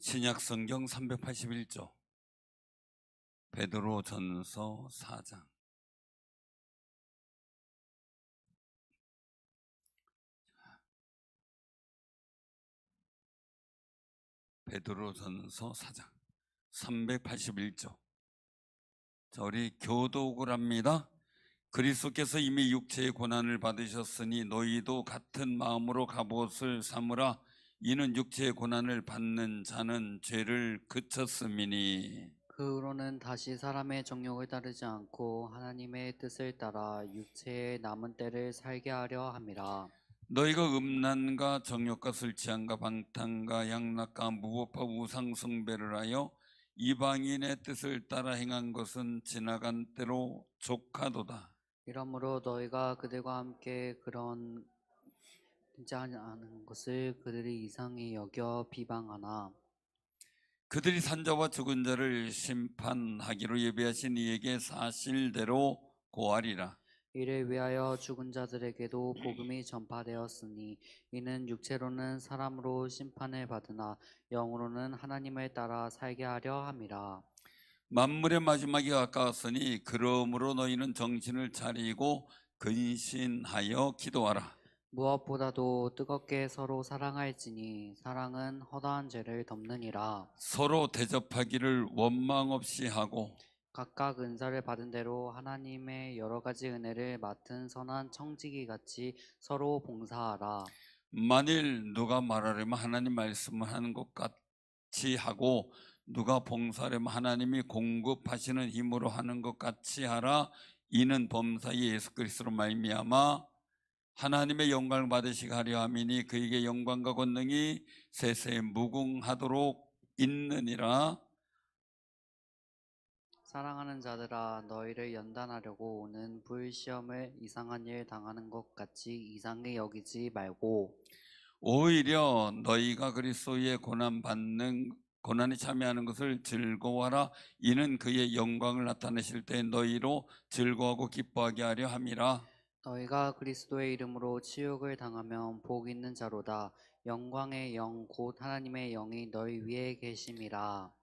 신약 성경 381조 베드로전서 4장. 베드로전서 4장 381조. 자, 우리 교독을 합니다. 그리스도께서 이미 육체의 고난을 받으셨으니 너희도 같은 마음으로 갑옷을 삼으라. 이는 육체의 고난을 받는 자는 죄를 그쳤음이니. 그 후로는 다시 사람의 정욕을 따르지 않고 하나님의 뜻을 따라 육체의 남은 때를 살게 하려 함이라. 너희가 음란과 정욕과 술 취함과 방탕과 양락과 무법과 우상 숭배를 하여 이방인의 뜻을 따라 행한 것은 지나간 때로 족하도다. 이러므로 너희가 그들과 함께 그런 않은 것을 그들이 이상히 여겨 비방하나 그들이 산자와 죽은 자를 심판하기로 예비하신 이에게 사실대로 고하리라. 이를 위하여 죽은 자들에게도 복음이 전파되었으니 이는 육체로는 사람으로 심판을 받으나 영으로는 하나님을 따라 살게 하려 함이라. 만물의 마지막이 가까웠으니 그러므로 너희는 정신을 차리고 근신하여 기도하라. 무엇보다도 뜨겁게 서로 사랑할지니 사랑은 허다한 죄를 덮느니라. 서로 대접하기를 원망 없이 하고 각각 은사를 받은 대로 하나님의 여러 가지 은혜를 맡은 선한 청지기 같이 서로 봉사하라. 만일 누가 말하려면 하나님 말씀을 하는 것 같이 하고 누가 봉사하려면 하나님이 공급하시는 힘으로 하는 것 같이 하라. 이는 범사의 예수 그리스도로 말미암아 하나님의 영광을 받으시게 하려 함이니 그에게 영광과 권능이 세세에 무궁하도록 있느니라. 사랑하는 자들아, 너희를 연단하려고 오는 불시험을 이상한 일 당하는 것 같이 이상히 여기지 말고 오히려 너희가 그리스도의 고난에 참여하는 것을 즐거워하라. 이는 그의 영광을 나타내실 때 너희로 즐거워하고 기뻐하게 하려 함이라. 너희가 그리스도의 이름으로 치욕을 당하면 복 있는 자로다. 영광의 영 곧 하나님의 영이 너희 위에 계심이라.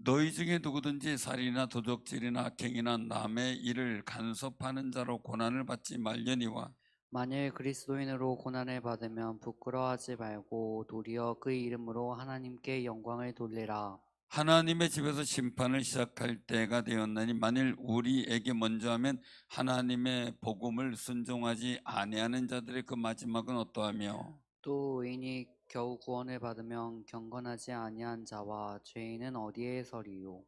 너희 중에 누구든지 살인이나 도적질이나 악행이나 남의 일을 간섭하는 자로 고난을 받지 말려니와 만일 그리스도인으로 고난을 받으면 부끄러워하지 말고 도리어 그 이름으로 하나님께 영광을 돌리라. 하나님의 집에서 심판을 시작할 때가 되었나니 만일 우리에게 먼저 하면 하나님의 복음을 순종하지 아니하는 자들의 그 마지막은 어떠하며 또 의인이 겨우 구원을 받으면 경건하지 아니한 자와 죄인은 어디에 서리요.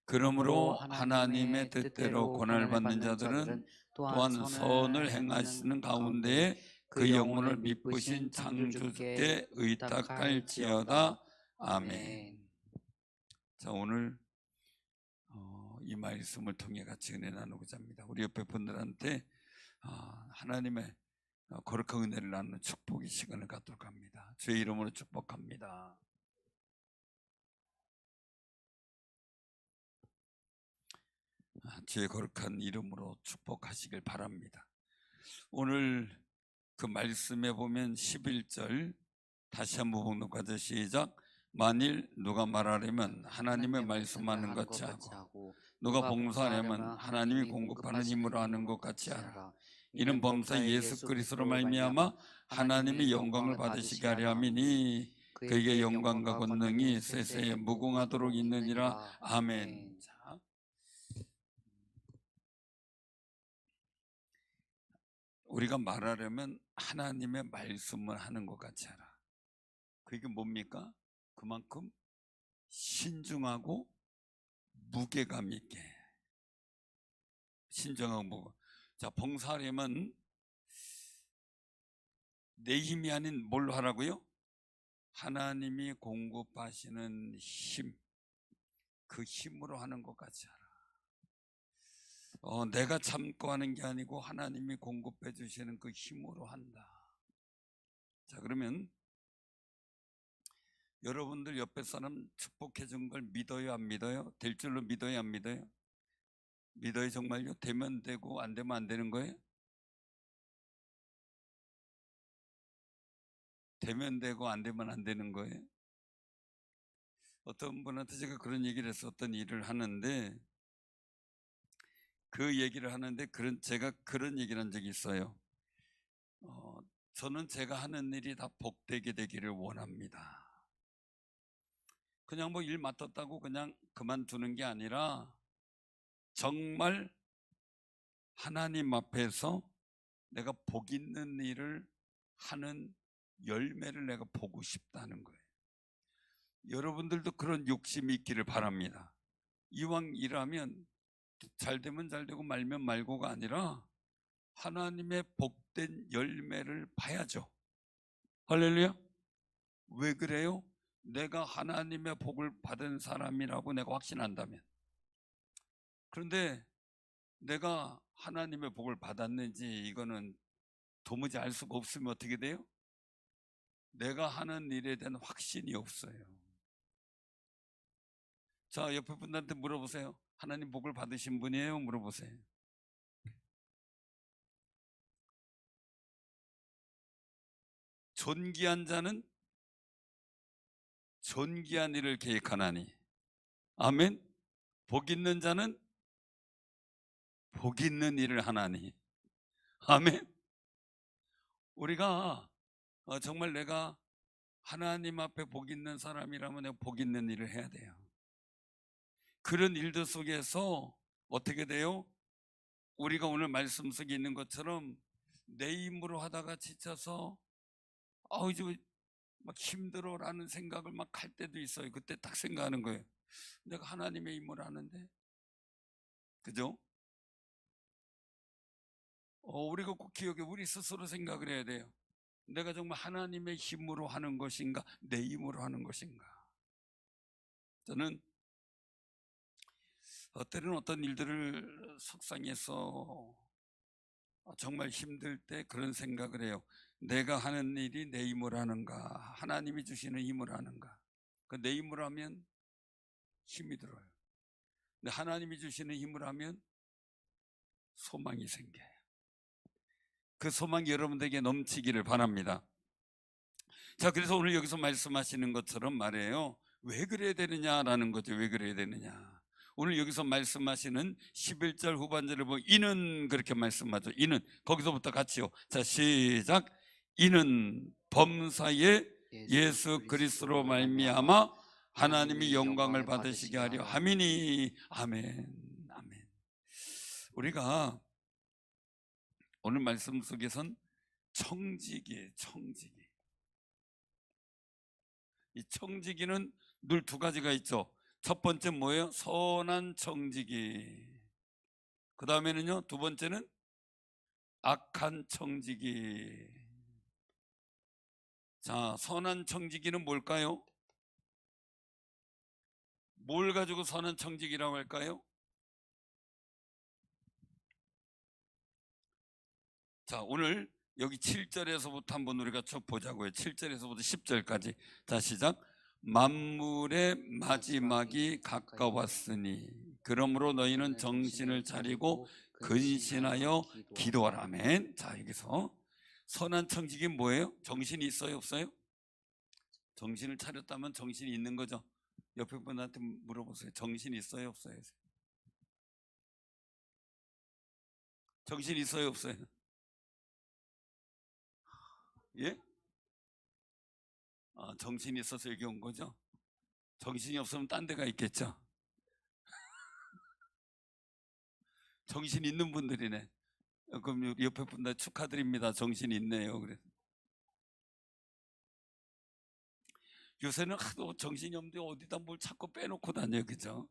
그러므로 그러므로 하나님의 하나님의 뜻대로 뜻대로 고난을 고난을 받는 받는 자들은 자들은 또한 또한 선을 선을 행하는 행하시는 가운데 가운데 그 그 영혼을 영혼을 미쁘신 미쁘신 창조주께 창조주께 의탁할지어다. 의탁할지어다. 아멘. 아멘. 자, 오늘 이 말씀을 통해 같이 은혜 나누고자 합니다. 우리 옆에 분들한테 하나님의 거룩한 은혜를 나누는 축복의 시간을 갖도록 합니다. 주의 이름으로 축복합니다. 주의 거룩한 이름으로 축복하시길 바랍니다. 오늘 그 말씀에 보면 11절 다시 한번 봉독하자. 시작. 만일 누가 말하려면 하나님의 말씀하는 것 같이 하고 누가 봉사하려면 하나님이 공급하는 힘으로 하는 것 같이 하라. 이는 범사 예수 그리스도로 말미암아 하나님이 영광을 받으시게 하려 함이니 그에게 영광과 권능이 세세에 무궁하도록 있느니라. 아멘. 자, 우리가 말하려면 하나님의 말씀을 하는 것 같이 하라. 그게 뭡니까? 그만큼 신중하고 무게감 있게 신중하고 무게. 자, 봉사하려면 내 힘이 아닌 뭘로 하라고요? 하나님이 공급하시는 힘, 그 힘으로 하는 것 같이 하라. 내가 참고 하는 게 아니고 하나님이 공급해 주시는 그 힘으로 한다. 자, 그러면 여러분들 옆에 사람 축복해 준 걸 믿어요, 안 믿어요? 될 줄로 믿어요, 안 믿어요? 믿어요, 정말요? 되면 되고 안 되면 안 되는 거예요? 되면 되고 안 되면 안 되는 거예요? 어떤 분한테 제가 그런 얘기를 해서 어떤 일을 하는데 제가 그런 얘기를 한 적이 있어요. 저는 제가 하는 일이 다 복되게 되기를 원합니다. 그냥 뭐 일 맡았다고 그냥 그만두는 게 아니라 정말 하나님 앞에서 내가 복 있는 일을 하는 열매를 내가 보고 싶다는 거예요. 여러분들도 그런 욕심이 있기를 바랍니다. 이왕 일하면 잘 되면 잘 되고 말면 말고가 아니라 하나님의 복된 열매를 봐야죠. 할렐루야. 왜 그래요? 내가 하나님의 복을 받은 사람이라고 내가 확신한다면. 그런데 내가 하나님의 복을 받았는지 이거는 도무지 알 수가 없으면 어떻게 돼요? 내가 하는 일에 대한 확신이 없어요. 자, 옆에 분한테 물어보세요. 하나님 복을 받으신 분이에요? 물어보세요. 존귀한 자는 존귀한 일을 계획하나니. 아멘. 복 있는 자는 복 있는 일을 하나니. 아멘. 우리가 정말 내가 하나님 앞에 복 있는 사람이라면 내가 복 있는 일을 해야 돼요. 그런 일들 속에서 어떻게 돼요? 우리가 오늘 말씀 속에 있는 것처럼 내 힘으로 하다가 지쳐서 이제 막 힘들어라는 생각을 막 할 때도 있어요. 그때 딱 생각하는 거예요. 내가 하나님의 힘으로 하는데, 그죠? 우리가 꼭 기억해, 우리 스스로 생각을 해야 돼요. 내가 정말 하나님의 힘으로 하는 것인가, 내 힘으로 하는 것인가. 저는 때로는 어떤 일들을 속상해서 정말 힘들 때 그런 생각을 해요. 내가 하는 일이 내 힘으로 하는가, 하나님이 주시는 힘으로 하는가. 내 힘으로 하면 힘이 들어요. 근데 하나님이 주시는 힘으로 하면 소망이 생겨요. 그 소망이 여러분들에게 넘치기를 바랍니다. 자, 그래서 오늘 여기서 말씀하시는 것처럼 말이에요. 왜 그래야 되느냐라는 거죠. 왜 그래야 되느냐. 오늘 여기서 말씀하시는 11절 후반절에 보면 이는 그렇게 말씀하죠. 이는 거기서부터 같이요. 자, 시작. 이는 범사에 예수 그리스도로 말미암아 하나님이 영광을 받으시게 하려 함이니. 아멘. 아멘. 우리가 오늘 말씀 속에선 청지기예요. 청지기. 이 청지기는 늘 두 가지가 있죠. 첫 번째 뭐예요? 선한 청지기. 그 다음에는요, 두 번째는 악한 청지기. 자, 선한 청지기는 뭘까요? 뭘 가지고 선한 청지기라고 할까요? 자, 오늘 여기 7절에서부터 한번 우리가 쭉 보자고요. 7절에서부터 10절까지. 자, 시작. 만물의 마지막이 가까웠으니 그러므로 너희는 정신을 차리고 근신하여 기도하라. 아멘. 자, 여기서 선한 청지기 뭐예요? 정신이 있어요? 없어요? 정신을 차렸다면 정신이 있는 거죠. 옆에 분한테 물어보세요. 정신이 있어요? 없어요? 정신이 있어요? 없어요? 예? 정신이 있어서 여기 온 거죠? 정신이 없으면 딴 데가 있겠죠? 정신 있는 분들이네. 그럼 옆에 분들 축하드립니다. 정신 있네요. 그래. 요새는 하도 정신이 없는데 어디다 뭘 자꾸 빼놓고 다녀요. 그죠?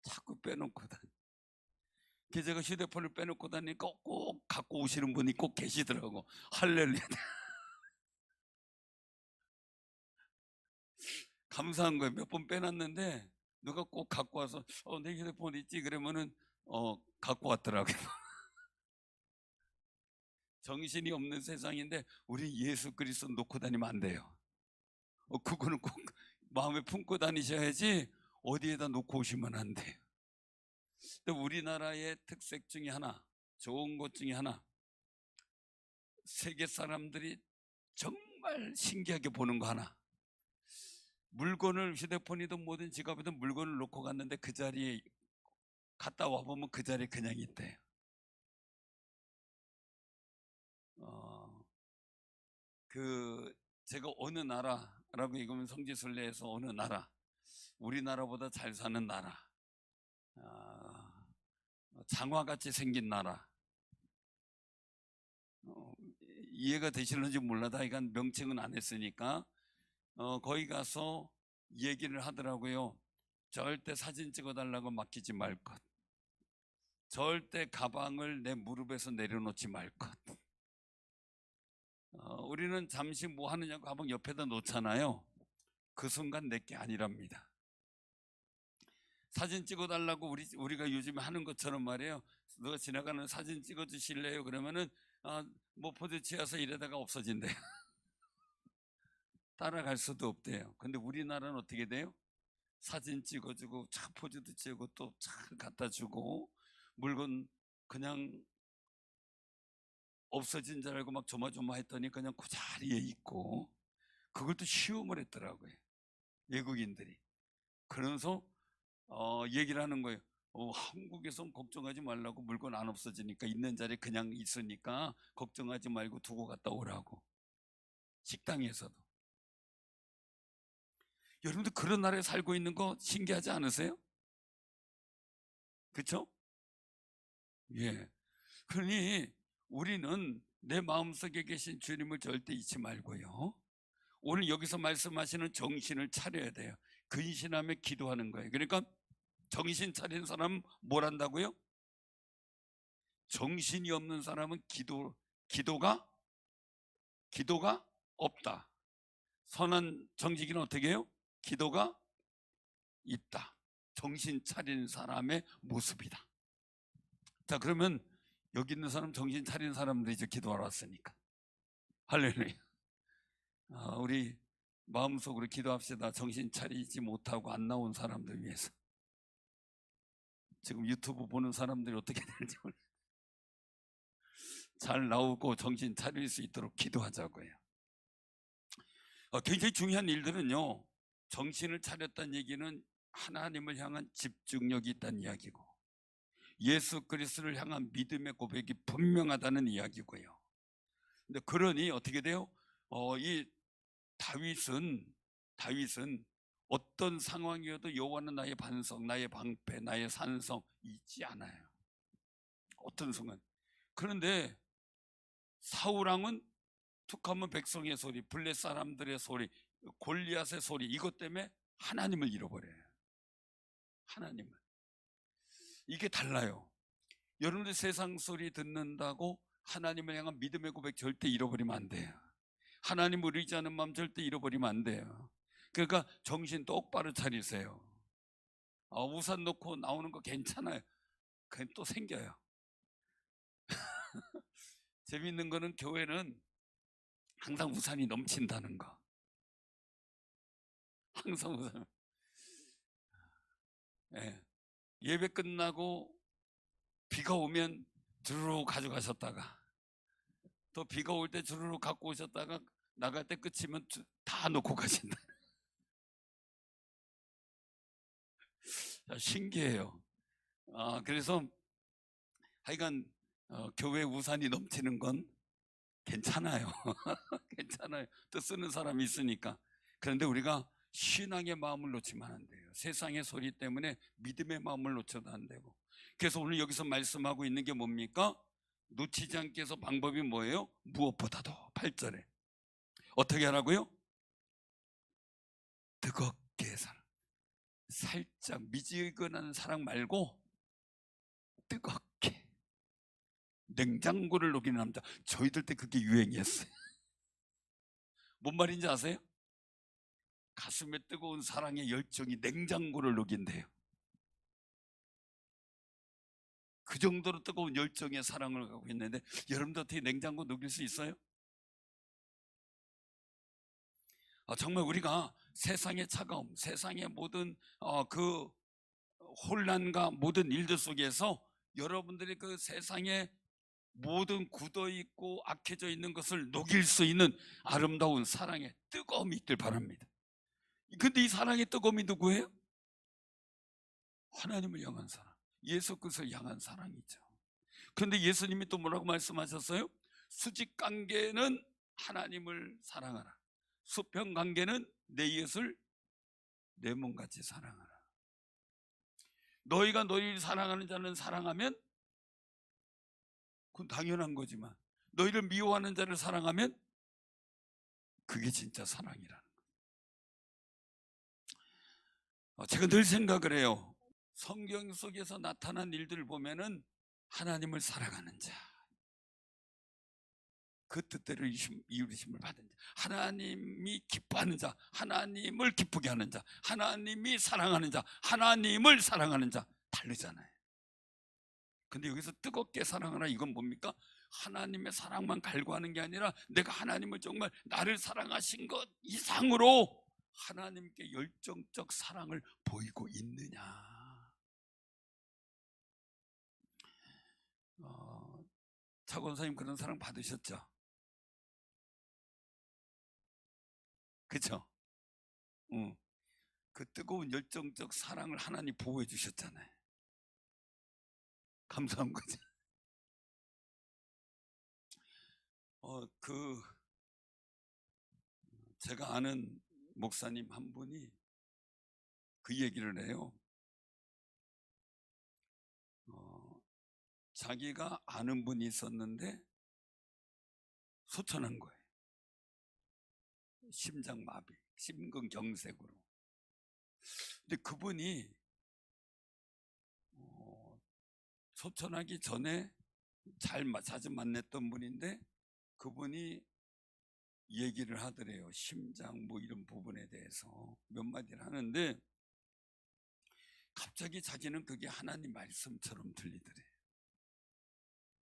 자꾸 빼놓고 다녀. 제가 휴대폰을 빼놓고 다니니까 꼭 갖고 오시는 분이 꼭 계시더라고. 할렐루야. 감사한 거예요. 몇 번 빼놨는데 누가 꼭 갖고 와서 내 휴대폰 있지? 그러면은 갖고 왔더라고요. 정신이 없는 세상인데 우리 예수 그리스도 놓고 다니면 안 돼요. 그거는 꼭 마음에 품고 다니셔야지 어디에다 놓고 오시면 안 돼요. 근데 우리나라의 특색 중에 하나, 좋은 것 중에 하나, 세계 사람들이 정말 신기하게 보는 거 하나, 물건을 휴대폰이든 뭐든 지갑이든 물건을 놓고 갔는데 그 자리에 갔다 와보면 그 자리에 그냥 있대요. 제가 어느 나라라고 읽으면 성지순례에서 어느 나라, 우리나라보다 잘 사는 나라, 아, 장화같이 생긴 나라, 이해가 되실는지 몰라도 하여간 명칭은 안 했으니까 거기 가서 얘기를 하더라고요. 절대 사진 찍어달라고 맡기지 말 것, 절대 가방을 내 무릎에서 내려놓지 말 것. 우리는 잠시 뭐 하느냐고 가방 옆에다 놓잖아요. 그 순간 내게 아니랍니다. 사진 찍어달라고 우리가 요즘에 하는 것처럼 말이에요. 너 지나가는 사진 찍어주실래요? 그러면은 뭐 포즈 취해서 이러다가 없어진대요. 따라갈 수도 없대요. 근데 우리나라는 어떻게 돼요? 사진 찍어주고 차 포즈도 찍고 또 차 갖다 주고 물건 그냥 없어진 줄 알고 막 조마조마했더니 그냥 그 자리에 있고, 그걸 또 시험을 했더라고요, 외국인들이. 그러면서 얘기를 하는 거예요. 한국에선 걱정하지 말라고, 물건 안 없어지니까 있는 자리에 그냥 있으니까 걱정하지 말고 두고 갔다 오라고. 식당에서도. 여러분들 그런 나라에 살고 있는 거 신기하지 않으세요? 그렇죠? 예. 그러니 우리는 내 마음속에 계신 주님을 절대 잊지 말고요, 오늘 여기서 말씀하시는 정신을 차려야 돼요. 근신하며 기도하는 거예요. 그러니까 정신 차린 사람은 뭘 한다고요? 정신이 없는 사람은 기도가 없다. 선한 정직이는 어떻게 해요? 기도가 있다. 정신 차린 사람의 모습이다. 자, 그러면 여기 있는 사람 정신 차린 사람들이 이제 기도하러 왔으니까 할렐루야. 우리 마음속으로 기도합시다. 정신 차리지 못하고 안 나온 사람들 위해서. 지금 유튜브 보는 사람들이 어떻게 되는지 모르겠어요. 잘 나오고 정신 차릴 수 있도록 기도하자고요. 굉장히 중요한 일들은요, 정신을 차렸다는 얘기는 하나님을 향한 집중력이 있다는 이야기고, 예수 그리스도를 향한 믿음의 고백이 분명하다는 이야기고요. 근데 그러니 어떻게 돼요? 이 다윗은 어떤 상황이어도 여호와는 나의 반석, 나의 방패, 나의 산성 잊지 않아요. 어떤 순간. 그런데 사울왕은 툭하면 백성의 소리, 블레 사람들의 소리, 골리앗의 소리, 이것 때문에 하나님을 잃어버려요. 하나님을. 이게 달라요. 여러분들 세상 소리 듣는다고 하나님을 향한 믿음의 고백 절대 잃어버리면 안 돼요. 하나님을 의지하는 마음 절대 잃어버리면 안 돼요. 그러니까 정신 똑바로 차리세요. 우산 놓고 나오는 거 괜찮아요. 그냥 또 생겨요. 재밌는 거는 교회는 항상 우산이 넘친다는 거. 항상 우산. 예배 끝나고 비가 오면 주르륵 가져가셨다가, 또 비가 올 때 주르륵 갖고 오셨다가 나갈 때 끝이면 다 놓고 가신다. 신기해요. 그래서 하여간 교회 우산이 넘치는 건 괜찮아요. 괜찮아요. 또 쓰는 사람이 있으니까. 그런데 우리가 신앙의 마음을 놓치면 안 돼요. 세상의 소리 때문에 믿음의 마음을 놓쳐도 안 되고. 그래서 오늘 여기서 말씀하고 있는 게 뭡니까? 놓치지 않기 위해서 방법이 뭐예요? 무엇보다도 8절에 어떻게 하라고요? 뜨겁게 살짝 미지근한 사랑 말고 뜨겁게, 냉장고를 녹이는 남자. 저희들 때 그게 유행이었어요. 뭔 말인지 아세요? 가슴에 뜨거운 사랑의 열정이 냉장고를 녹인대요. 그 정도로 뜨거운 열정의 사랑을 갖고 있는데, 여러분들 어떻게 냉장고 녹일 수 있어요? 정말 우리가 세상의 차가움, 세상의 모든 그 혼란과 모든 일들 속에서 여러분들이 그 세상의 모든 굳어있고 악해져 있는 것을 녹일 수 있는 아름다운 사랑의 뜨거움이 있길 바랍니다. 근데 이 사랑의 뜨거움이 누구예요? 하나님을 향한 사랑, 예수 그리스도를 향한 사랑이죠. 그런데 예수님이 또 뭐라고 말씀하셨어요? 수직관계는 하나님을 사랑하라, 수평관계는 내 이웃을 내 몸같이 사랑하라. 너희가 너희를 사랑하는 자는 사랑하면 그건 당연한 거지만, 너희를 미워하는 자를 사랑하면 그게 진짜 사랑이라는 거예요. 제가 늘 생각을 해요. 성경 속에서 나타난 일들을 보면은 하나님을 사랑하는 자, 그 뜻대로 이루심을 받은 자, 하나님이 기뻐하는 자, 하나님을 기쁘게 하는 자, 하나님이 사랑하는 자, 하나님을 사랑하는 자, 다르잖아요. 근데 여기서 뜨겁게 사랑하라, 이건 뭡니까? 하나님의 사랑만 갈구하는 게 아니라 내가 하나님을 정말 나를 사랑하신 것 이상으로 하나님께 열정적 사랑을 보이고 있느냐. 차 권사님 그런 사랑 받으셨죠? 그렇죠? 그 뜨거운 열정적 사랑을 하나님 보호해 주셨잖아요. 감사한 거죠. 제가 아는 목사님 한 분이 그 얘기를 해요. 자기가 아는 분이 있었는데 소천한 거예요. 심장마비, 심근경색으로. 근데 그분이 소천하기 전에 자주 만났던 분인데, 그분이 얘기를 하더래요. 심장 뭐 이런 부분에 대해서 몇 마디를 하는데 갑자기 자기는 그게 하나님 말씀처럼 들리더래요.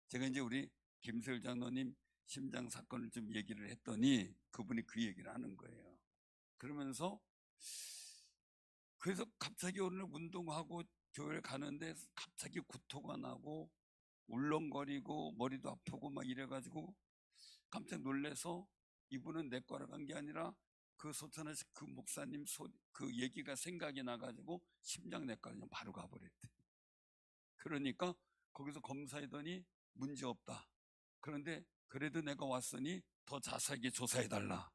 제가 이제 우리 김세율 장로님 심장 사건을 좀 얘기를 했더니 그분이 그 얘기를 하는 거예요. 그러면서 그래서 갑자기 오늘 운동하고 교회를 가는데 갑자기 구토가 나고 울렁거리고 머리도 아프고 막 이래가지고 깜짝 놀래서 이분은 내과를 간 게 아니라 그 소천하신 그 목사님 그 얘기가 생각이 나가지고 심장내과를 그냥 바로 가버렸대. 그러니까 거기서 검사하더니 문제 없다. 그런데 그래도 내가 왔으니 더 자세하게 조사해달라.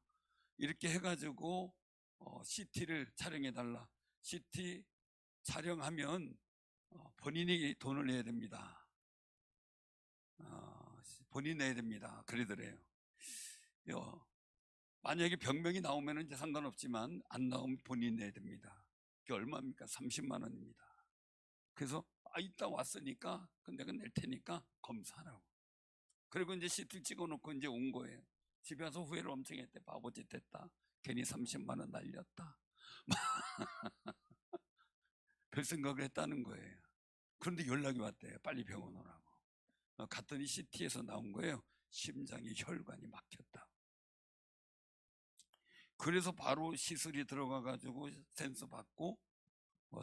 이렇게 해가지고 CT를 촬영해달라. CT 촬영하면 본인이 돈을 내야 됩니다. 본인이 내야 됩니다. 그러더래요. 만약에 병명이 나오면 이제 상관없지만 안 나오면 본인이 내야 됩니다. 그게 얼마입니까? 30만 원입니다. 그래서 이따 왔으니까 내가 낼 테니까 검사하라고. 그리고 이제 CT 찍어놓고 이제 온 거예요. 집에 와서 후회를 엄청 했대. 바보짓 했다. 괜히 30만 원 날렸다. 별 생각을 했다는 거예요. 그런데 연락이 왔대요. 빨리 병원 오라고. 갔더니 CT에서 나온 거예요. 심장에 혈관이 막혔다. 그래서 바로 시술이 들어가가지고 센서 받고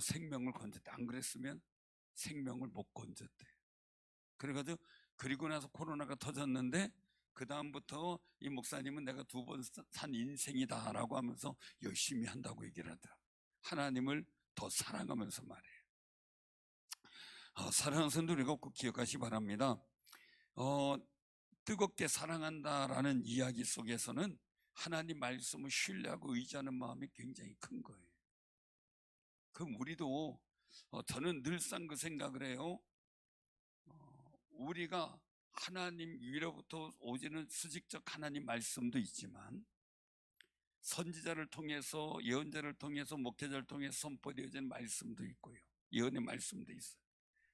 생명을 건졌대. 안 그랬으면 생명을 못 건졌대. 그래가지고 그리고 나서 코로나가 터졌는데 그 다음부터 이 목사님은 내가 2번 산 인생이다라고 하면서 열심히 한다고 얘기를 하더라고요. 하나님을 더 사랑하면서 말해요. 사랑하는 성도 여러분, 꼭 기억하시기 바랍니다. 뜨겁게 사랑한다라는 이야기 속에서는 하나님 말씀을 신뢰하고 의지하는 마음이 굉장히 큰 거예요. 그럼 우리도 저는 늘상 그 생각을 해요. 우리가 하나님 위로부터 오지는 수직적 하나님 말씀도 있지만 선지자를 통해서, 예언자를 통해서, 목회자를 통해서 선포되어지는 말씀도 있고요. 예언의 말씀도 있어요.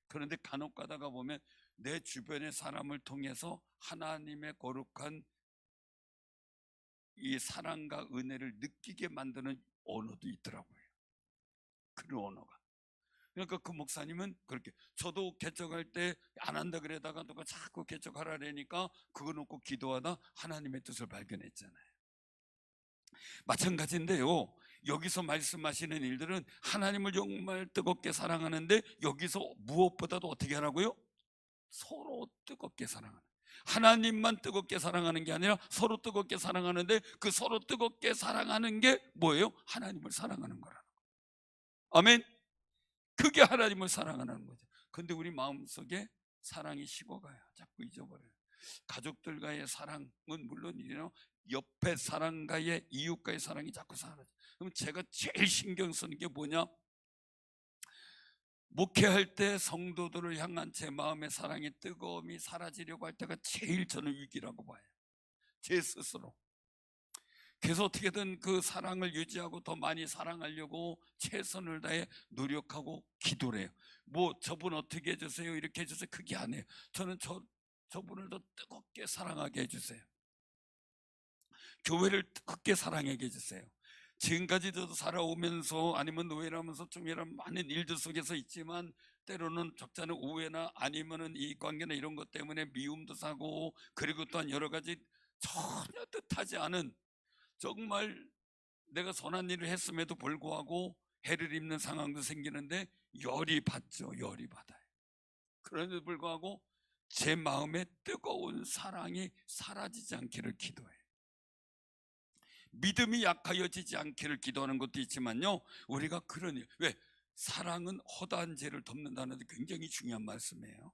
그런데 간혹 가다가 보면 내 주변의 사람을 통해서 하나님의 거룩한 이 사랑과 은혜를 느끼게 만드는 언어도 있더라고요. 그런 언어가. 그러니까 그 목사님은 그렇게, 저도 개척할 때 안 한다 그러다가 누가 자꾸 개척하라 그러니까 그거 놓고 기도하다 하나님의 뜻을 발견했잖아요. 마찬가지인데요, 여기서 말씀하시는 일들은 하나님을 정말 뜨겁게 사랑하는데 여기서 무엇보다도 어떻게 하라고요? 서로 뜨겁게 사랑하는. 하나님만 뜨겁게 사랑하는 게 아니라 서로 뜨겁게 사랑하는데, 그 서로 뜨겁게 사랑하는 게 뭐예요? 하나님을 사랑하는 거라는 거예요. 아멘. 그게 하나님을 사랑하는 거죠. 근데 우리 마음속에 사랑이 식어가요. 자꾸 잊어버려요. 가족들과의 사랑은 물론이요, 옆에 사람과의, 이웃과의 사랑이 자꾸 사라져요. 그럼 제가 제일 신경 쓰는 게 뭐냐? 목회할 때 성도들을 향한 제 마음의 사랑의 뜨거움이 사라지려고 할 때가 제일 저는 위기라고 봐요. 제 스스로. 그래서 어떻게든 그 사랑을 유지하고 더 많이 사랑하려고 최선을 다해 노력하고 기도를 해요. 뭐 저분 어떻게 해주세요, 이렇게 해주세요, 그게 아니에요. 저는 저분을 더 뜨겁게 사랑하게 해주세요. 교회를 뜨겁게 사랑하게 해주세요. 지금까지 저도 살아오면서, 아니면 노예라면서 좀 이런 많은 일들 속에서 있지만, 때로는 적잖은 오해나 아니면은 이 관계나 이런 것 때문에 미움도 사고, 그리고 또한 여러 가지 전혀 뜻하지 않은, 정말 내가 선한 일을 했음에도 불구하고 해를 입는 상황도 생기는데 열이 받죠. 열이 받아요. 그런데도 불구하고 제 마음에 뜨거운 사랑이 사라지지 않기를 기도해요. 믿음이 약하여지지 않기를 기도하는 것도 있지만요, 우리가 그런 일, 왜? 사랑은 허다한 죄를 덮는다는 데 굉장히 중요한 말씀이에요.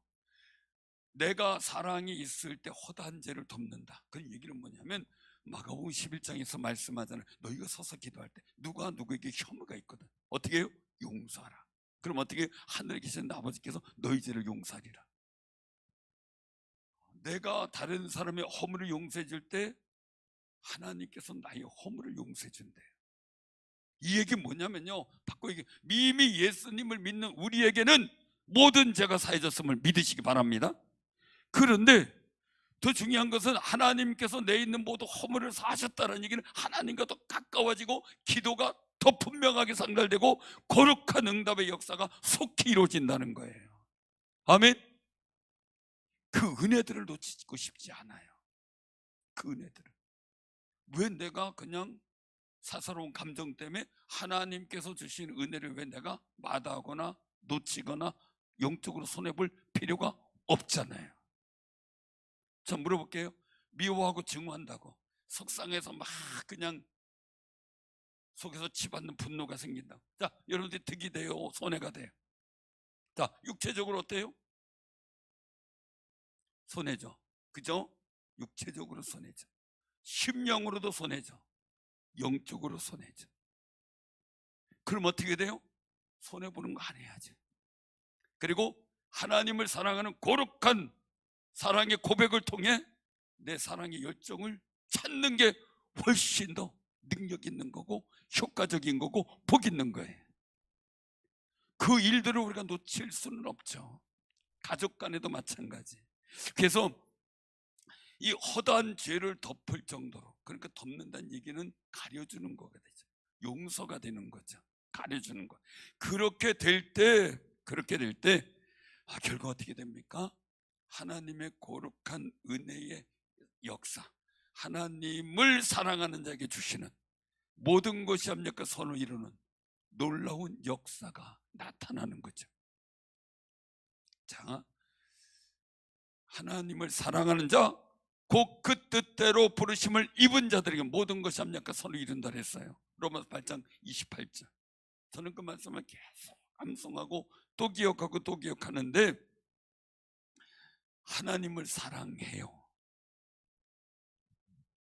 내가 사랑이 있을 때 허다한 죄를 덮는다. 그 얘기는 뭐냐면, 마가복음 11장에서 말씀하잖아요. 너희가 서서 기도할 때 누가 누구에게 혐의가 있거든, 어떻게 해요? 용서하라. 그럼 어떻게 해요? 하늘에 계신 아버지께서 너희 죄를 용서하리라. 내가 다른 사람의 허물을 용서해 줄 때 하나님께서 나의 허물을 용서해 준대요. 이 얘기 뭐냐면요, 바꿔 얘기, 이미 예수님을 믿는 우리에게는 모든 죄가 사해졌음을 믿으시기 바랍니다. 그런데 더 중요한 것은 하나님께서 내 있는 모든 허물을 사하셨다는 얘기는 하나님과 더 가까워지고 기도가 더 분명하게 상달되고 거룩한 응답의 역사가 속히 이루어진다는 거예요. 아멘. 그 은혜들을 놓치고 싶지 않아요. 그 은혜들을. 왜 내가 그냥 사사로운 감정 때문에 하나님께서 주신 은혜를 왜 내가 마다하거나 놓치거나 영적으로 손해볼 필요가 없잖아요. 자, 물어볼게요. 미워하고 증오한다고 속상해서 막 그냥 속에서 치받는 분노가 생긴다. 자, 여러분들이 득이 돼요, 손해가 돼요? 자, 육체적으로 어때요? 손해죠. 그죠? 육체적으로 손해죠. 심령으로도 손해죠. 영적으로 손해죠. 그럼 어떻게 돼요? 손해보는 거 안 해야지. 그리고 하나님을 사랑하는 거룩한 사랑의 고백을 통해 내 사랑의 열정을 찾는 게 훨씬 더 능력 있는 거고 효과적인 거고 복 있는 거예요. 그 일들을 우리가 놓칠 수는 없죠. 가족 간에도 마찬가지. 그래서 이 허다한 죄를 덮을 정도로, 그러니까 덮는다는 얘기는 가려주는 거가 되죠. 용서가 되는 거죠. 가려주는 거. 그렇게 될 때 결과 어떻게 됩니까? 하나님의 거룩한 은혜의 역사, 하나님을 사랑하는 자에게 주시는 모든 것이 합력과 선을 이루는 놀라운 역사가 나타나는 거죠. 자, 하나님을 사랑하는 자, 곧 그 뜻대로 부르심을 입은 자들에게 모든 것이 합력과 선을 이룬다 그랬어요. 로마서 8장 28절. 저는 그 말씀을 계속 암송하고 또 기억하고 또 기억하는데, 하나님을 사랑해요.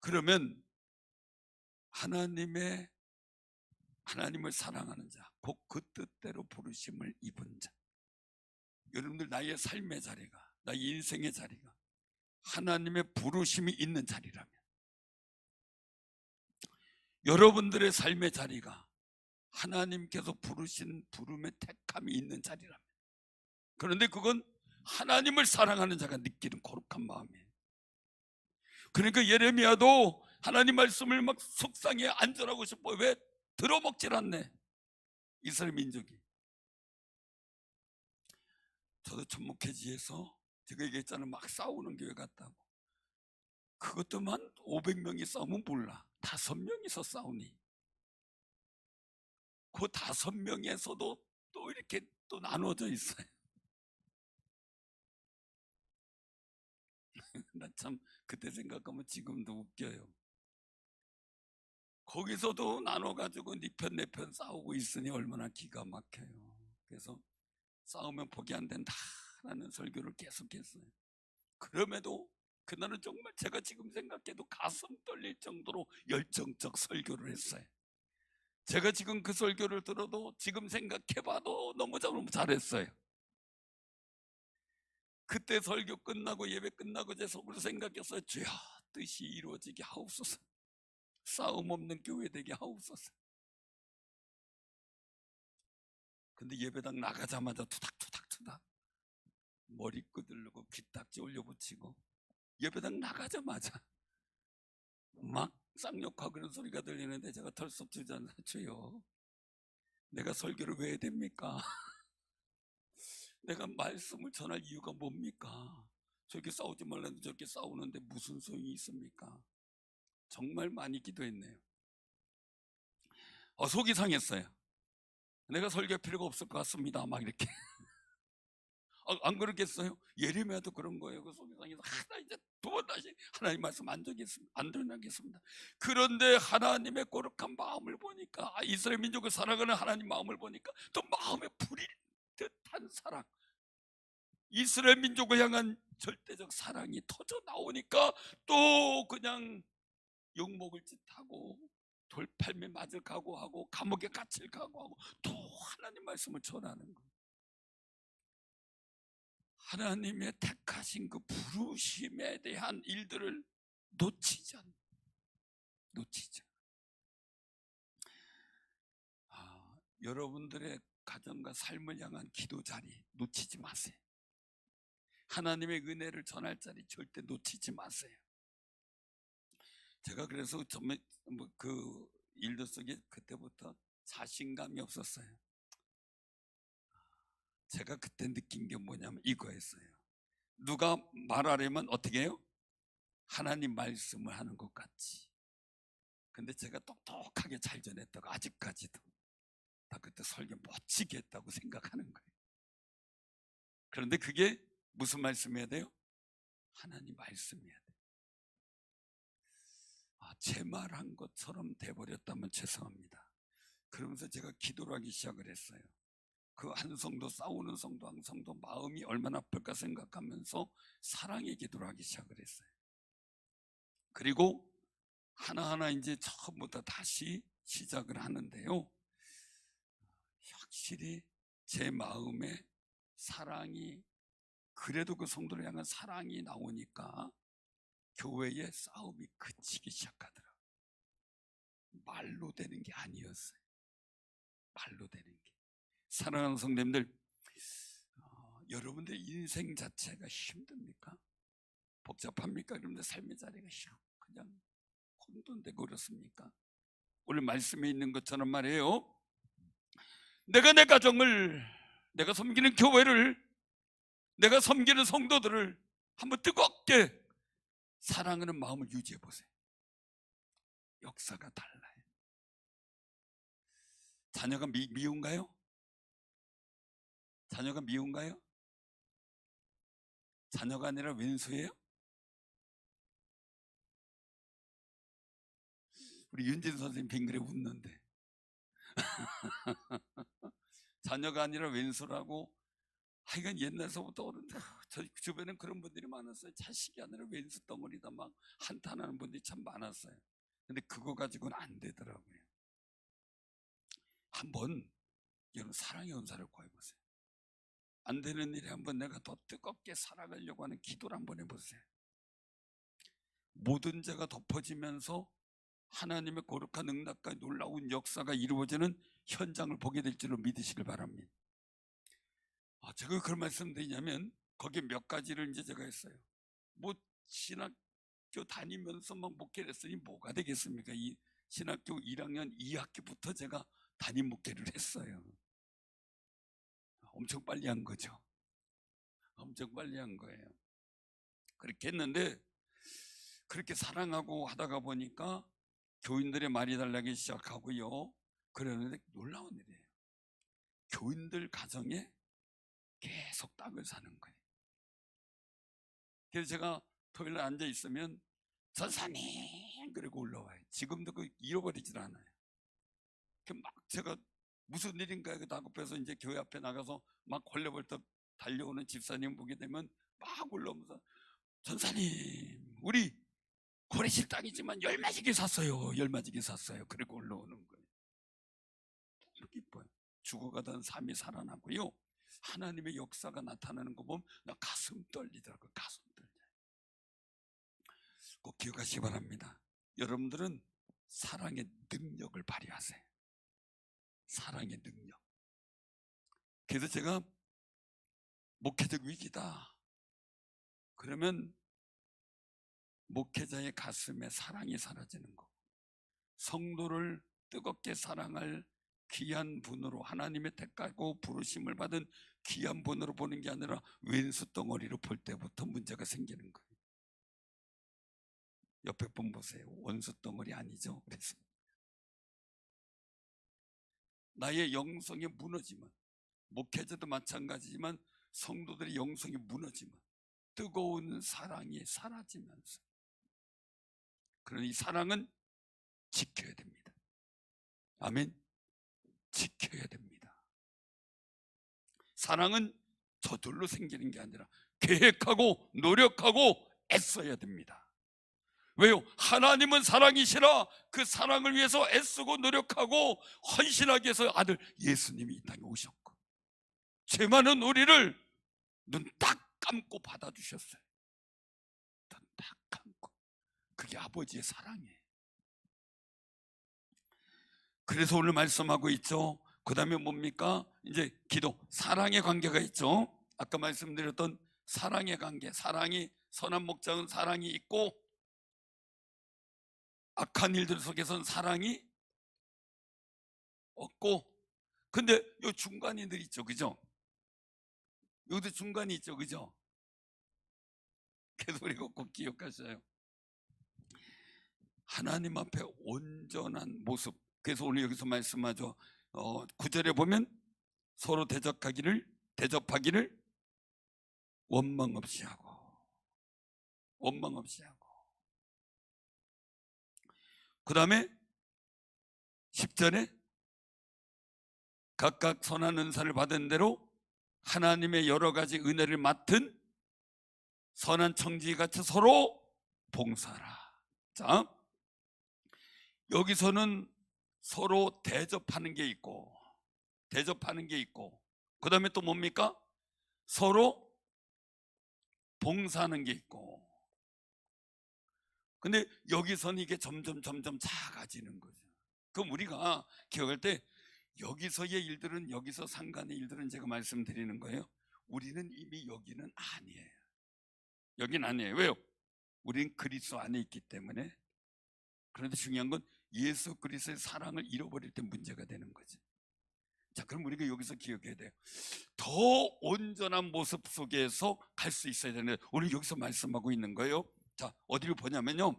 그러면 하나님을 사랑하는 자, 곧 그 뜻대로 부르심을 입은 자. 여러분들 나의 삶의 자리가, 나의 인생의 자리가 하나님의 부르심이 있는 자리라면, 여러분들의 삶의 자리가 하나님께서 부르신 부름의 택함이 있는 자리라면, 그런데 그건 하나님을 사랑하는 자가 느끼는 거룩한 마음이에요. 그러니까 예레미야도 하나님 말씀을 막 속상해 안절하고 싶어. 왜? 들어먹질 않네, 이스라엘 민족이. 저도 천목회지에서 제가 얘기했잖아요, 막 싸우는 교회 같다고. 그것도만 500명이 싸우면 몰라, 5명이서 싸우니 그 5명에서도 또 이렇게 또 나눠져 있어요. 나 참 그때 생각하면 지금도 웃겨요. 거기서도 나눠가지고 네 편 내 편 싸우고 있으니 얼마나 기가 막혀요. 그래서 싸우면 포기 안 된다라는 설교를 계속했어요. 그럼에도 그날은 정말 제가 지금 생각해도 가슴 떨릴 정도로 열정적 설교를 했어요. 제가 지금 그 설교를 들어도 지금 생각해봐도 너무 잘했어요. 그때 설교 끝나고 예배 끝나고 제 속으로 생각했어요. 주여, 뜻이 이루어지게 하옵소서. 싸움 없는 교회 되게 하옵소서. 근데 예배당 나가자마자 투닥투닥 머리 끄들르고 귀딱지 올려붙이고 예배당 나가자마자 막 쌍욕하고 그런 소리가 들리는데 제가 털썩 주저앉아, 주여, 내가 설교를 왜 해야 됩니까? 내가 말씀을 전할 이유가 뭡니까? 저렇게 싸우지 말라는데 저렇게 싸우는데 무슨 소용이 있습니까? 정말 많이 기도했네요. 속이 상했어요. 내가 설교할 필요가 없을 것 같습니다. 막 이렇게. 안 그렇겠어요? 예레미야도 그런 거예요. 그 속이 상해서 하나 이제 두 번 다시 하나님 말씀 안 전하겠습니다. 그런데 하나님의 거룩한 마음을 보니까, 이스라엘 민족을 사랑하는 하나님 마음을 보니까 또 마음에 불일 듯한 사랑, 이스라엘 민족을 향한 절대적 사랑이 터져 나오니까 또 그냥 욕먹을 짓하고 돌팔매 맞을 각오하고 감옥에 갇힐 각오하고 또 하나님 말씀을 전하는 거예요. 하나님의 택하신 그 부르심에 대한 일들을 놓치지 않는, 여러분들의 가정과 삶을 향한 기도 자리 놓치지 마세요. 하나님의 은혜를 전할 자리 절대 놓치지 마세요. 제가 그래서 정말 그 일들 속에 그때부터 자신감이 없었어요. 제가 그때 느낀 게 뭐냐면 이거였어요. 누가 말하려면 어떻게 해요? 하나님 말씀을 하는 것 같지. 근데 제가 똑똑하게 잘 전했다고 아직까지도 나 그때 설교 멋지게 했다고 생각하는 거예요. 그런데 그게 무슨 말씀이어야 돼요? 하나님 말씀이어야 돼요. 제 말한 것처럼 돼버렸다면 죄송합니다. 그러면서 제가 기도를 하기 시작을 했어요. 그 한 성도, 싸우는 성도 한 성도 마음이 얼마나 아플까 생각하면서 사랑의 기도를 하기 시작을 했어요. 그리고 하나하나 이제 처음부터 다시 시작을 하는데요, 확실히 제 마음에 사랑이, 그래도 그 성도를 향한 사랑이 나오니까 교회의 싸움이 그치기 시작하더라고요. 말로 되는 게 아니었어요. 말로 되는 게. 사랑하는 성도님들, 여러분들 인생 자체가 힘듭니까? 복잡합니까? 여러분들 삶의 자리가 그냥 혼돈되고 그렇습니까? 오늘 말씀에 있는 것처럼 말이에요, 내가 내 가정을, 내가 섬기는 교회를, 내가 섬기는 성도들을 한번 뜨겁게 사랑하는 마음을 유지해 보세요. 역사가 달라요. 자녀가 미운가요? 자녀가 미운가요? 자녀가 아니라 왼수예요? 우리 윤진 선생님 빙그레 웃는데 자녀가 아니라 왼수라고, 하여간 옛날서부터 오는데 저희 주변엔 그런 분들이 많았어요. 자식이 아니라 왼수 덩어리다 막 한탄하는 분들이 참 많았어요. 근데 그거 가지고는 안 되더라고요. 한번 여러분 사랑의 은사를 구해보세요. 안 되는 일에 한번 내가 더 뜨겁게 살아가려고 하는 기도를 한번 해보세요. 모든 죄가 덮어지면서 하나님의 거룩한 응답과 놀라운 역사가 이루어지는 현장을 보게 될 줄로 믿으시길 바랍니다. 제가 그런 말씀 드리냐면 거기에 몇 가지를 이제 제가 했어요. 신학교 다니면서 막 목회를 했으니 뭐가 되겠습니까? 이 신학교 1학년 2학기부터 제가 담임 목회를 했어요. 엄청 빨리 한 거죠. 엄청 빨리 한 거예요. 그렇게 했는데 그렇게 사랑하고 하다가 보니까 교인들의 말이 달라기 시작하고요. 그러는데 놀라운 일이에요. 교인들 가정에 계속 떡을 사는 거예요. 그래서 제가 토요일에 앉아 있으면 전사님 그리고 올라와요. 지금도 그 잃어버리질 않아요. 막 제가 무슨 일인가 하고 다급해서 이제 교회 앞에 나가서 막 걸레벌떡 달려오는 집사님 보게 되면 막 올라오면서 전사님 우리 고래실 땅이지만 열매지기 샀어요. 열매지기 샀어요. 그리고 올라오는 거예요. 너무 기뻐요. 죽어가던 삶이 살아나고요. 하나님의 역사가 나타나는 거 보면 나 가슴 떨리더라고요. 가슴 떨려요. 꼭 기억하시기 바랍니다. 여러분들은 사랑의 능력을 발휘하세요. 사랑의 능력. 그래서 제가 목회적 위기다 그러면 목회자의 가슴에 사랑이 사라지는 거, 성도를 뜨겁게 사랑할 귀한 분으로, 하나님의 택하고 부르심을 받은 귀한 분으로 보는 게 아니라 왼수 덩어리로 볼 때부터 문제가 생기는 거예요. 옆에 분 보세요. 원수 덩어리 아니죠? 그래서 나의 영성이 무너지면, 목회자도 마찬가지지만 성도들의 영성이 무너지면 뜨거운 사랑이 사라지면서, 그러니 사랑은 지켜야 됩니다. 아멘. 지켜야 됩니다. 사랑은 저절로 생기는 게 아니라 계획하고 노력하고 애써야 됩니다. 왜요? 하나님은 사랑이시라 그 사랑을 위해서 애쓰고 노력하고 헌신하기 위해서 아들 예수님이 이 땅에 오셨고, 죄 많은 우리를 눈 딱 감고 받아주셨어요. 눈 딱 감고. 그게 아버지의 사랑이에요. 그래서 오늘 말씀하고 있죠. 그 다음에 뭡니까? 이제 기도, 사랑의 관계가 있죠. 아까 말씀드렸던 사랑의 관계, 사랑이, 선한 목장은 사랑이 있고 악한 일들 속에서는 사랑이 없고, 근데 요 중간이 늘 있죠. 그죠? 여기도 중간이 있죠. 그죠? 그래서 우리가 꼭 기억하셔요. 하나님 앞에 온전한 모습. 그래서 오늘 여기서 말씀하죠. 9절에 보면 서로 대접하기를 원망 없이 하고, 원망 없이 하고. 그 다음에 10절에 각각 선한 은사를 받은 대로 하나님의 여러 가지 은혜를 맡은 선한 청지기같이 서로 봉사하라. 자, 여기서는 서로 대접하는 게 있고, 그 다음에 또 뭡니까? 서로 봉사하는 게 있고. 근데 여기서는 이게 점점 작아지는 거죠. 그럼 우리가 기억할 때 여기서의 일들은, 여기서 상관의 일들은 제가 말씀드리는 거예요. 우리는 이미 여기는 아니에요. 여기는 아니에요. 왜요? 우리는 그리스도 안에 있기 때문에. 그런데 중요한 건 예수 그리스도의 사랑을 잃어버릴 때 문제가 되는 거죠. 자, 그럼 우리가 여기서 기억해야 돼요. 더 온전한 모습 속에서 갈 수 있어야 되는데, 오늘 여기서 말씀하고 있는 거예요. 자, 어디를 보냐면요,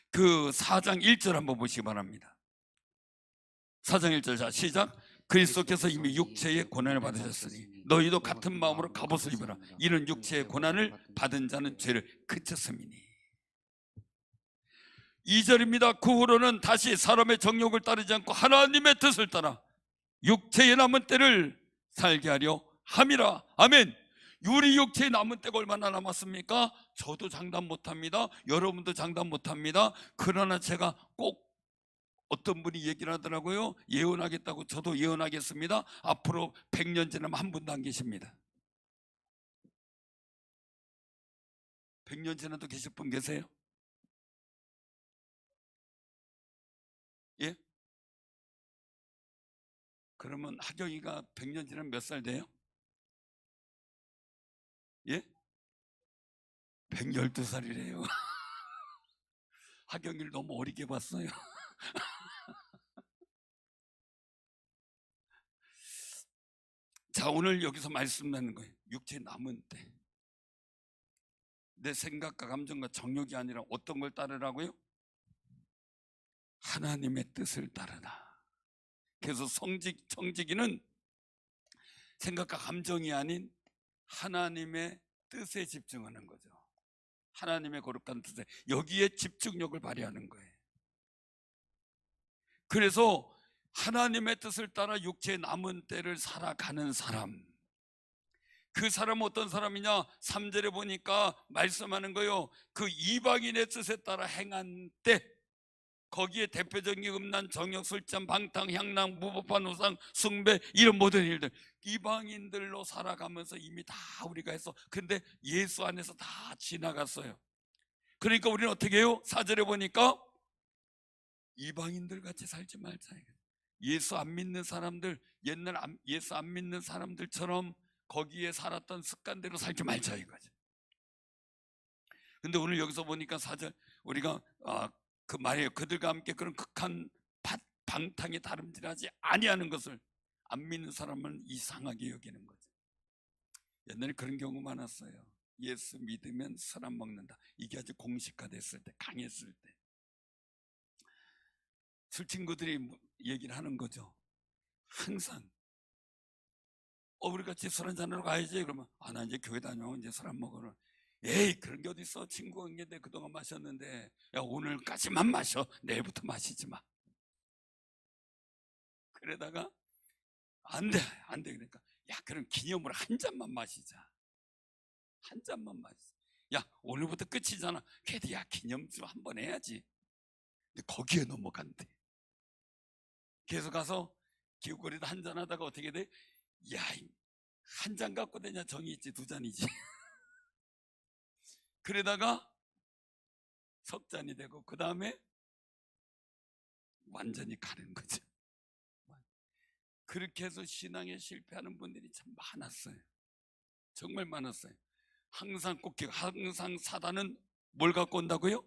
그 4장 1절 한번 보시기 바랍니다. 4장 1절. 자, 시작. 그리스도께서 이미 육체의 고난을 받으셨으니 너희도 같은 마음으로 갑옷을 입으라. 이는 육체의 고난을 받은 자는 죄를 그쳤음이니. 2절입니다. 그 후로는 다시 사람의 정욕을 따르지 않고 하나님의 뜻을 따라 육체의 남은 때를 살게 하려 함이라. 아멘. 우리 육체의 남은 때가 얼마나 남았습니까? 저도 장담 못합니다. 여러분도 장담 못합니다. 그러나 제가 꼭, 어떤 분이 얘기를 하더라고요. 예언하겠다고. 저도 예언하겠습니다. 앞으로 100년 지나면 한 분도 안 계십니다. 100년 지나도 계실 분 계세요? 예? 그러면 하경이가 100년 지나면 몇 살 돼요? 예? 112살이래요. 하경이를 너무 어리게 봤어요. 자, 오늘 여기서 말씀 나는 거예요. 육체 남은 때. 내 생각과 감정과 정욕이 아니라 어떤 걸 따르라고요? 하나님의 뜻을 따르라. 그래서 청지기는 생각과 감정이 아닌 하나님의 뜻에 집중하는 거죠. 하나님의 거룩한 뜻에 여기에 집중력을 발휘하는 거예요. 그래서 하나님의 뜻을 따라 육체의 남은 때를 살아가는 사람, 그 사람은 어떤 사람이냐? 3절에 보니까 말씀하는 거요, 그 이방인의 뜻에 따라 행한 때, 거기에 대표적인 음란, 정욕, 술잔, 방탕, 향락, 무법한 우상, 숭배, 이런 모든 일들, 이방인들로 살아가면서 이미 다 우리가 해서, 근데 예수 안에서 다 지나갔어요. 그러니까 우리는 어떻게 해요? 4절에 보니까 이방인들 같이 살지 말자. 예수 안 믿는 사람들, 옛날 예수 안 믿는 사람들처럼 거기에 살았던 습관대로 살지 말자 이거죠. 근데 오늘 여기서 보니까 4절 우리가 그 말이에요. 그들과 함께 그런 극한 방탕에 다름질하지 아니하는 것을 안 믿는 사람은 이상하게 여기는 거죠. 옛날에 그런 경우 많았어요. 예수 믿으면 술 안 먹는다. 이게 아주 공식화됐을 때, 강했을 때, 술 친구들이 얘기를 하는 거죠. 항상 우리 같이 술 한잔하러 가야지. 그러면 나 이제 교회 다녀오면 이제 술 안 먹으러. 에이, 그런 게 어딨어. 친구가 있는데 그동안 마셨는데, 야, 오늘까지만 마셔. 내일부터 마시지 마. 그러다가 안 돼. 그러니까 야, 그럼 기념으로 한 잔만 마시자. 한 잔만 마시자. 야, 오늘부터 끝이잖아. 그래도 야, 기념 좀 한번 해야지. 근데 거기에 넘어간대. 계속 가서 기웃거리다 한 잔 하다가 어떻게 돼? 야, 한 잔 갖고 되냐? 정이 있지, 두 잔이지. 그러다가 석 잔이 되고 그 다음에 완전히 가는 거죠. 그렇게 해서 신앙에 실패하는 분들이 참 많았어요. 정말 많았어요. 항상 꼭 기억, 항상 사단은 뭘 갖고 온다고요?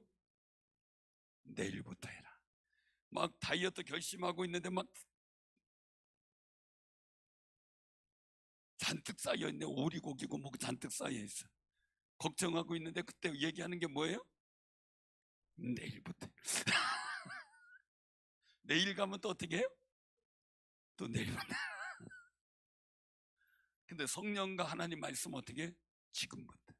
내일부터 해라. 막 다이어트 결심하고 있는데 막 잔뜩 쌓여있네. 오리고기고 뭐 잔뜩 쌓여있어. 걱정하고 있는데 그때 얘기하는 게 뭐예요? 내일부터. 내일 가면 또 어떻게 해요? 또 내일부터. 근데 성령과 하나님 말씀 어떻게 해요? 지금부터.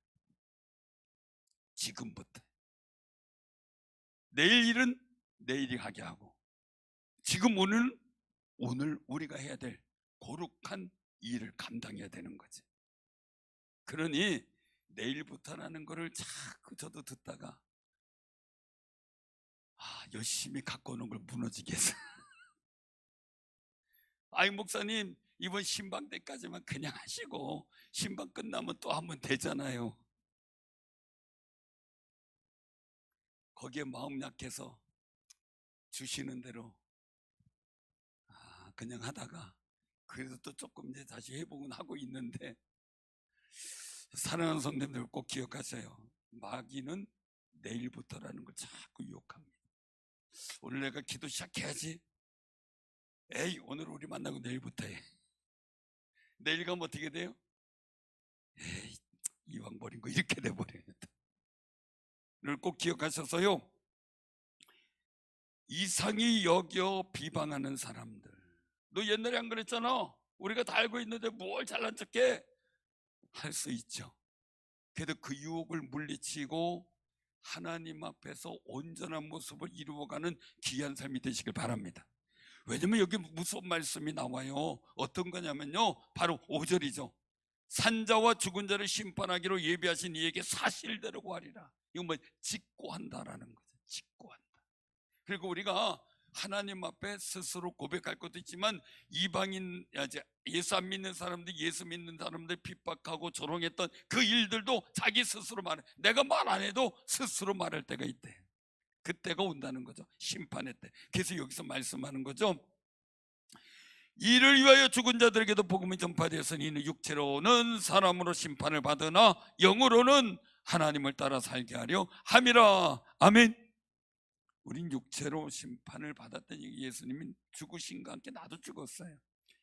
내일 일은 내일이 하게 하고, 지금 오늘 우리가 해야 될 거룩한 일을 감당해야 되는 거지. 그러니 내일부터라는 거를 자꾸 저도 듣다가 열심히 갖고 오는 걸 무너지게 해서 아이, 목사님 이번 신방 때까지만 그냥 하시고 신방 끝나면 또 하면 되잖아요. 거기에 마음 약해서 주시는 대로 그냥 하다가 그래도 또 조금 이제 다시 회복은 하고 있는데, 사랑하는 성도님들 꼭 기억하세요. 마귀는 내일부터라는 걸 자꾸 유혹합니다. 오늘 내가 기도 시작해야지. 에이, 오늘 우리 만나고 내일부터 해. 내일 가면 어떻게 돼요? 에이, 이왕 버린 거 이렇게 돼버려요. 를 꼭 기억하셔서요, 이상히 여겨 비방하는 사람들, 너 옛날에 안 그랬잖아. 우리가 다 알고 있는데 뭘 잘난 척해? 할 수 있죠. 그래도 그 유혹을 물리치고 하나님 앞에서 온전한 모습을 이루어가는 귀한 삶이 되시길 바랍니다. 왜냐면 여기 무슨 말씀이 나와요. 어떤 거냐면요, 바로 5절이죠. 산자와 죽은 자를 심판하기로 예비하신 이에게 사실대로 구하리라. 이건 뭐 직고한다라는 거죠. 직고한다. 그리고 우리가 하나님 앞에 스스로 고백할 것도 있지만, 이방인, 예수 안 믿는 사람들, 예수 믿는 사람들 핍박하고 조롱했던 그 일들도 자기 스스로 말해. 내가 말 안 해도 스스로 말할 때가 있대. 그때가 온다는 거죠. 심판의 때. 그래서 여기서 말씀하는 거죠. 이를 위하여 죽은 자들에게도 복음이 전파되었으니 이는 육체로는 사람으로 심판을 받으나 영으로는 하나님을 따라 살게 하려 함이라. 아멘. 우린 육체로 심판을 받았던 예수님이 죽으신과 함께 나도 죽었어요.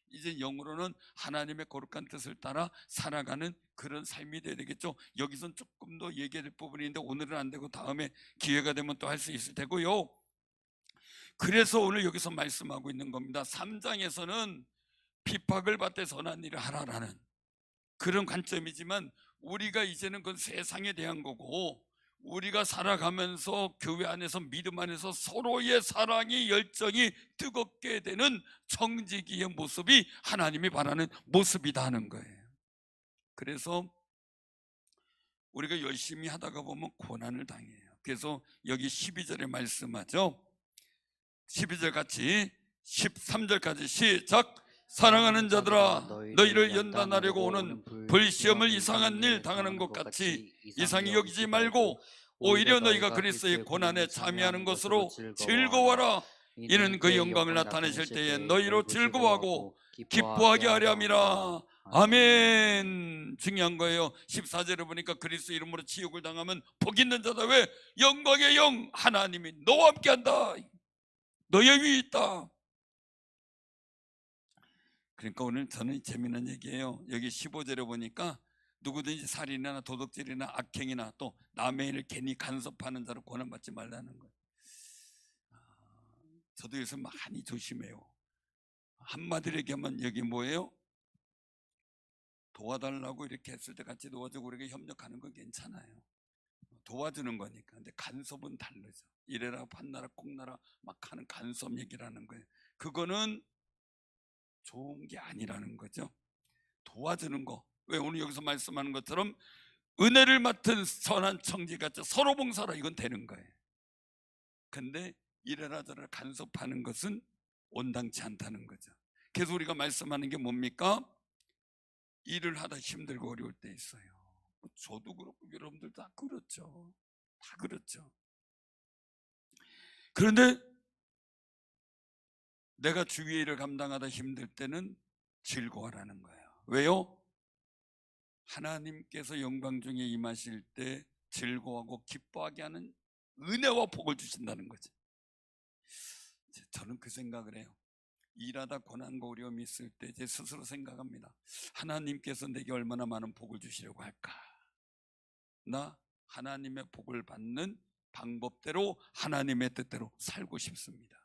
이제 영으로는 하나님의 거룩한 뜻을 따라 살아가는 그런 삶이 되야 되겠죠. 여기선 조금 더 얘기할 부분인데 오늘은 안 되고 다음에 기회가 되면 또 할 수 있을 테고요. 그래서 오늘 여기서 말씀하고 있는 겁니다. 3장에서는 핍박을 받되 선한 일을 하라라는 그런 관점이지만, 우리가 이제는 그건 세상에 대한 거고, 우리가 살아가면서 교회 안에서 믿음 안에서 서로의 사랑이 열정이 뜨겁게 되는 청지기의 모습이 하나님이 바라는 모습이다 하는 거예요. 그래서 우리가 열심히 하다가 보면 고난을 당해요. 그래서 여기 12절에 말씀하죠. 12절 같이 13절까지 시작. 사랑하는 자들아, 너희를 연단하려고 오는 불시험을 이상한 일 당하는 것 같이 이상히 여기지 말고 오히려 너희가 그리스도의 고난에 참여하는 것으로 즐거워라. 이는 그 영광을 나타내실 때에 너희로 즐거워하고 기뻐하게 하려 함이라. 아멘. 중요한 거예요. 14절에 보니까 그리스도 이름으로 치욕을 당하면 복 있는 자다. 왜? 영광의 영 하나님이 너와 함께한다. 너의 위에 있다. 그러니까 오늘 저는 재미있는 얘기예요. 여기 15절에 보니까 누구든지 살인이나 도둑질이나 악행이나 또 남의 일을 괜히 간섭하는 자로 고난받지 말라는 거예요. 저도 요새 많이 조심해요. 한마디로 얘기하면 여기 뭐예요? 도와달라고 이렇게 했을 때 같이 도와주고 우리가 협력하는 건 괜찮아요. 도와주는 거니까. 근데 간섭은 다르죠. 이래라 판나라 콩나라 막 하는 간섭 얘기라는 거예요. 그거는 좋은 게 아니라는 거죠. 도와주는 거. 왜? 오늘 여기서 말씀하는 것처럼 은혜를 맡은 선한 청지같이 서로 봉사라, 이건 되는 거예요. 근데 이래라 저래라 간섭하는 것은 온당치 않다는 거죠. 그래서 우리가 말씀하는 게 뭡니까? 일을 하다 힘들고 어려울 때 있어요. 저도 그렇고 여러분들 다 그렇죠. 다 그렇죠. 그런데 내가 주위의 일을 감당하다 힘들 때는 즐거워라는 거예요. 왜요? 하나님께서 영광 중에 임하실 때 즐거워하고 기뻐하게 하는 은혜와 복을 주신다는 거죠. 저는 그 생각을 해요. 일하다 고난과 어려움이 있을 때 제 스스로 생각합니다. 하나님께서 내게 얼마나 많은 복을 주시려고 할까? 나 하나님의 복을 받는 방법대로 하나님의 뜻대로 살고 싶습니다.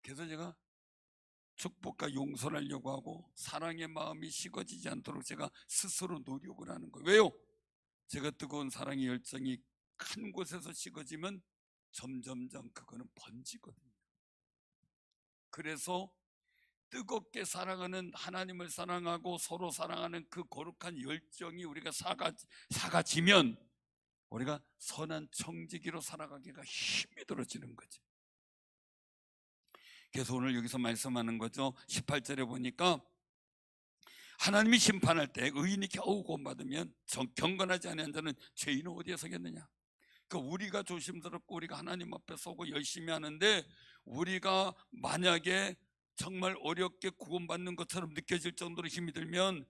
그래서 제가 축복과 용서를 하려고 하고 사랑의 마음이 식어지지 않도록 제가 스스로 노력을 하는 거예요. 왜요? 제가 뜨거운 사랑의 열정이 큰 곳에서 식어지면 점점점 그거는 번지거든요. 그래서 뜨겁게 사랑하는 하나님을 사랑하고 서로 사랑하는 그 거룩한 열정이 우리가 사가지면 우리가 선한 청지기로 살아가기가 힘이 들어지는 거죠. 그래서 오늘 여기서 말씀하는 거죠. 18절에 보니까 하나님이 심판할 때 의인이 겨우 구원받으면 경건하지 않은 자는 죄인은 어디에 서겠느냐. 그러니까 우리가 조심스럽고 우리가 하나님 앞에 서고 열심히 하는데 우리가 만약에 정말 어렵게 구원받는 것처럼 느껴질 정도로 힘이 들면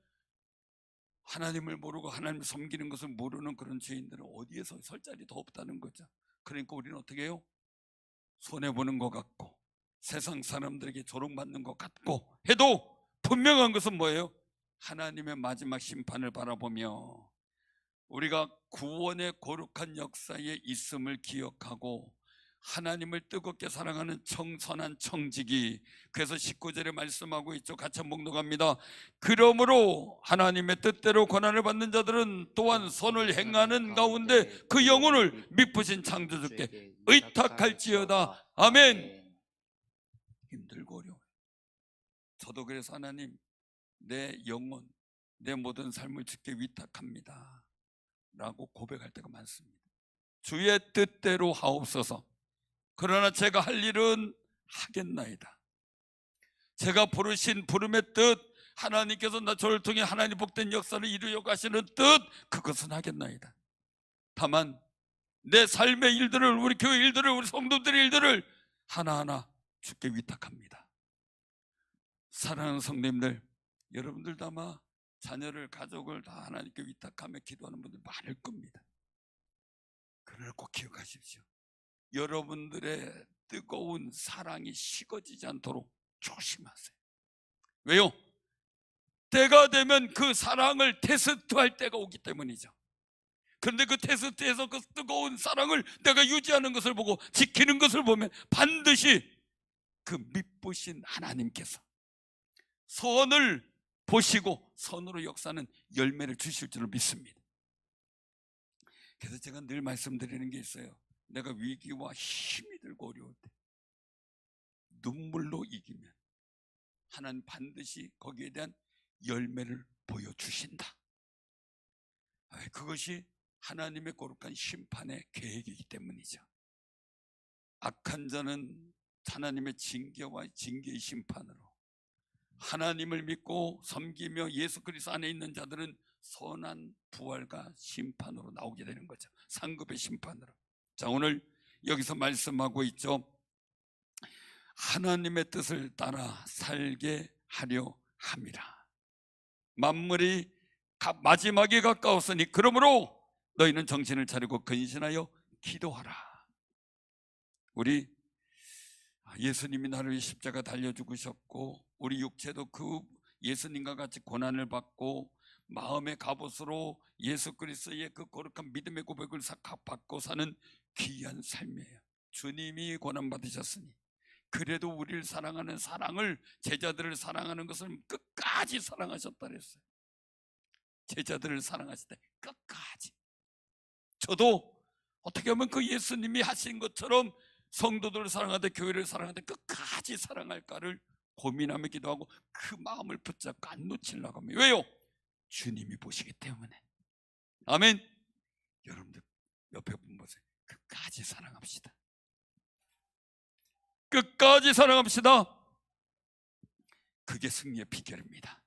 하나님을 모르고 하나님을 섬기는 것을 모르는 그런 죄인들은 어디에서 설 자리 더 없다는 거죠. 그러니까 우리는 어떻게 해요? 손해보는 것 같고 세상 사람들에게 조롱받는 것 같고 해도 분명한 것은 뭐예요? 하나님의 마지막 심판을 바라보며 우리가 구원의 거룩한 역사에 있음을 기억하고 하나님을 뜨겁게 사랑하는 선한 청지기. 그래서 19절에 말씀하고 있죠. 같이 묵묵합니다. 그러므로 하나님의 뜻대로 고난을 받는 자들은 또한 선을 행하는 가운데 그 영혼을 미쁘신 창조주께 의탁할지어다. 아멘. 힘들고 어려워요. 저도 그래서 하나님 내 영혼 내 모든 삶을 주께 위탁합니다 라고 고백할 때가 많습니다. 주의 뜻대로 하옵소서. 그러나 제가 할 일은 하겠나이다. 제가 부르신 부름의 뜻, 하나님께서 저를 통해 하나님 복된 역사를 이루어 가시는 뜻, 그것은 하겠나이다. 다만 내 삶의 일들을, 우리 교회 일들을, 우리 성도들의 일들을 하나하나 주께 위탁합니다. 사랑하는 성도님들, 여러분들도 아마 자녀를, 가족을 다 하나님께 위탁하며 기도하는 분들 많을 겁니다. 그러나 꼭 기억하십시오. 여러분들의 뜨거운 사랑이 식어지지 않도록 조심하세요. 왜요? 때가 되면 그 사랑을 테스트할 때가 오기 때문이죠. 그런데 그 테스트에서 그 뜨거운 사랑을 내가 유지하는 것을 보고 지키는 것을 보면 반드시 그 미쁘신 하나님께서 선을 보시고 선으로 역사하는 열매를 주실 줄을 믿습니다. 그래서 제가 늘 말씀드리는 게 있어요. 내가 위기와 힘이 들고 어려울 때 눈물로 이기면 하나님 반드시 거기에 대한 열매를 보여주신다. 그것이 하나님의 거룩한 심판의 계획이기 때문이죠. 악한 자는 하나님의 징계와 징계의 심판으로, 하나님을 믿고 섬기며 예수 그리스도 안에 있는 자들은 선한 부활과 심판으로 나오게 되는 거죠. 상급의 심판으로. 자, 오늘 여기서 말씀하고 있죠. 하나님의 뜻을 따라 살게 하려 함이라. 만물이 마지막에 가까웠으니 그러므로 너희는 정신을 차리고 근신하여 기도하라. 우리 예수님이 나를 위해 십자가 달려 죽으셨고, 우리 육체도 그 예수님과 같이 고난을 받고 마음의 갑옷으로 예수 그리스도의 그 거룩한 믿음의 고백을 받고 사는 귀한 삶이에요. 주님이 고난 받으셨으니 그래도 우리를 사랑하는 사랑을, 제자들을 사랑하는 것을 끝까지 사랑하셨다 그랬어요. 제자들을 사랑하실 때 끝까지. 저도 어떻게 보면 그 예수님이 하신 것처럼 성도들을 사랑하되 교회를 사랑하되 끝까지 사랑할까를 고민하며 기도하고 그 마음을 붙잡고 안 놓치려고 합니다. 왜요? 주님이 보시기 때문에. 아멘. 여러분들 옆에 분 보세요. 끝까지 사랑합시다. 끝까지 사랑합시다. 그게 승리의 비결입니다.